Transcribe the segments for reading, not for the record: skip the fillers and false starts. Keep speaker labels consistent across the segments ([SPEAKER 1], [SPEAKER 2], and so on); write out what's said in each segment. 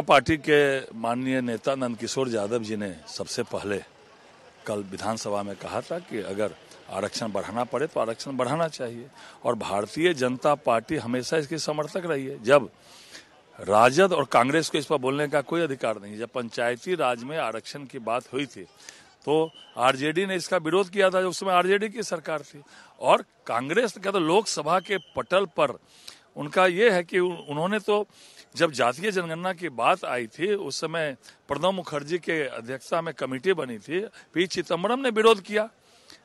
[SPEAKER 1] Party के माननीय नेता नंदकिशोर यादव जी ने सबसे पहले कल विधानसभा में कहा था कि अगर आरक्षण बढ़ाना पड़े तो आरक्षण बढ़ाना चाहिए और भारतीय जनता पार्टी हमेशा इसकी समर्थक रही है। जब राजद और कांग्रेस को इस पर बोलने का कोई अधिकार नहीं। जब पंचायती राज में आरक्षण की बात हुई थी तो आरजेडी ने इसका विरोध किया था, जो उस समय आरजेडी की सरकार थी। और कांग्रेस का तो लोकसभा के पटल पर उनका ये है कि उन्होंने तो जब जातीय जनगणना की बात आई थी उस समय प्रणब मुखर्जी के अध्यक्षता में कमेटी बनी थी, पी चिदम्बरम ने विरोध किया,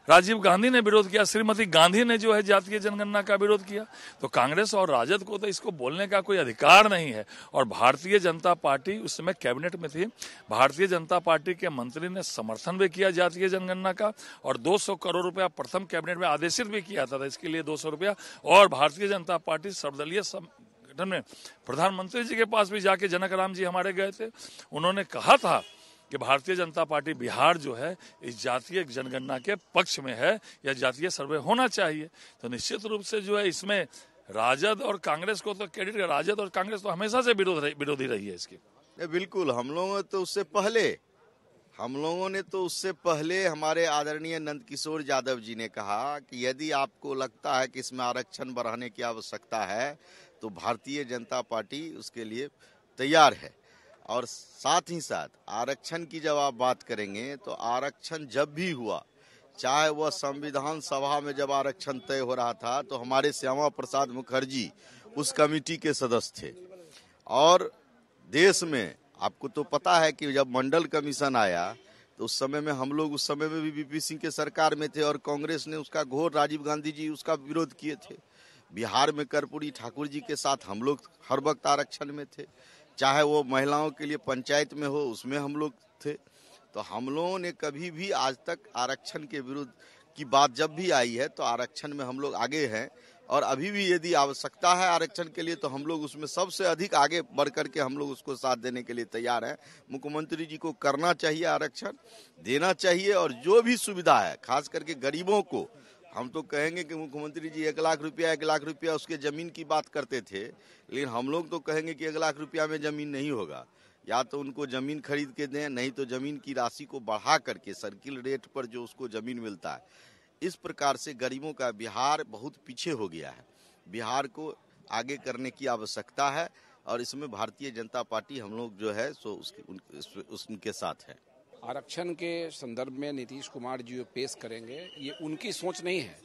[SPEAKER 1] राजीव गांधी ने विरोध किया, श्रीमती गांधी ने जो है जातीय जनगणना का विरोध किया। तो कांग्रेस और राजद को तो इसको बोलने का कोई अधिकार नहीं है। और भारतीय जनता पार्टी उस समय कैबिनेट में थी, भारतीय जनता पार्टी के मंत्री ने समर्थन भी किया जातीय जनगणना का और 200 करोड़ रुपया प्रथम कैबिनेट में आदेशित भी किया था इसके लिए 200 रुपया। और भारतीय जनता पार्टी सर्वदलीय संगठन में प्रधानमंत्री जी के पास भी जाके जनक राम जी हमारे गए थे, उन्होंने कहा था कि भारतीय जनता पार्टी बिहार जो है इस जातीय जनगणना के पक्ष में है या जातीय सर्वे होना चाहिए। तो निश्चित रूप से जो है इसमें राजद और कांग्रेस को तो क्रेडिट, राजद और कांग्रेस तो हमेशा से विरोधी रही है इसकी।
[SPEAKER 2] बिल्कुल, हम लोगों ने तो उससे पहले हमारे आदरणीय नंदकिशोर यादव जी ने कहा कि यदि आपको लगता है कि इसमें आरक्षण बढ़ाने की आवश्यकता है तो भारतीय जनता पार्टी उसके लिए तैयार है। और साथ ही साथ आरक्षण की जब आप बात करेंगे तो आरक्षण जब भी हुआ, चाहे वह संविधान सभा में जब आरक्षण तय हो रहा था तो हमारे श्यामा प्रसाद मुखर्जी उस कमेटी के सदस्य थे। और देश में आपको तो पता है कि जब मंडल कमीशन आया तो उस समय में हम लोग उस समय में भी वीपी सिंह के सरकार में थे और कांग्रेस ने उसका घोर, राजीव गांधी जी उसका विरोध किए थे। बिहार में कर्पूरी ठाकुर जी के साथ हम लोग हर वक्त आरक्षण में थे, चाहे वो महिलाओं के लिए पंचायत में हो उसमें हम लोग थे। तो हम लोगों ने कभी भी आज तक आरक्षण के विरुद्ध की बात जब भी आई है तो आरक्षण में हम लोग आगे हैं। और अभी भी यदि आवश्यकता है आरक्षण के लिए तो हम लोग उसमें सबसे अधिक आगे बढ़ करके हम लोग उसको साथ देने के लिए तैयार हैं। मुख्यमंत्री जी को करना चाहिए, आरक्षण देना चाहिए और जो भी सुविधा है खास करके गरीबों को, हम तो कहेंगे कि मुख्यमंत्री जी 1 लाख रुपया उसके जमीन की बात करते थे, लेकिन हम लोग तो कहेंगे कि 1 लाख रुपया में जमीन नहीं होगा। या तो उनको जमीन खरीद के दें, नहीं तो जमीन की राशि को बढ़ा करके सर्किल रेट पर जो उसको जमीन मिलता है। इस प्रकार से गरीबों का बिहार बहुत पीछे हो गया है। बिहार को आगे करने की आवश्यकता है और इसमें भारतीय जनता पार्टी हम लोग जो है सो उनके साथ है।
[SPEAKER 3] आरक्षण के संदर्भ में नीतीश कुमार जी पेश करेंगे, ये उनकी सोच नहीं है,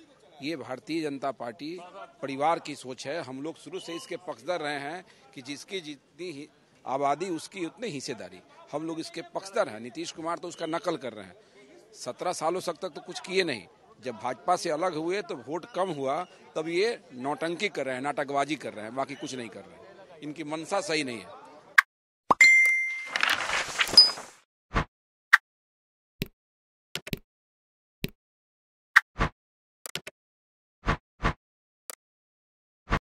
[SPEAKER 3] ये भारतीय जनता पार्टी परिवार की सोच है। हम लोग शुरू से इसके पक्षधर रहे हैं कि जिसकी जितनी आबादी उसकी उतनी हिस्सेदारी, हम लोग इसके पक्षधर हैं। नीतीश कुमार तो उसका नकल कर रहे हैं। 17 सालों तक तो कुछ किए नहीं, जब भाजपा से अलग हुए तो वोट कम हुआ तब ये नौटंकी कर रहे हैं, नाटकबाजी कर रहे हैं, बाकी कुछ नहीं कर रहे हैं। इनकी मंशा सही नहीं है।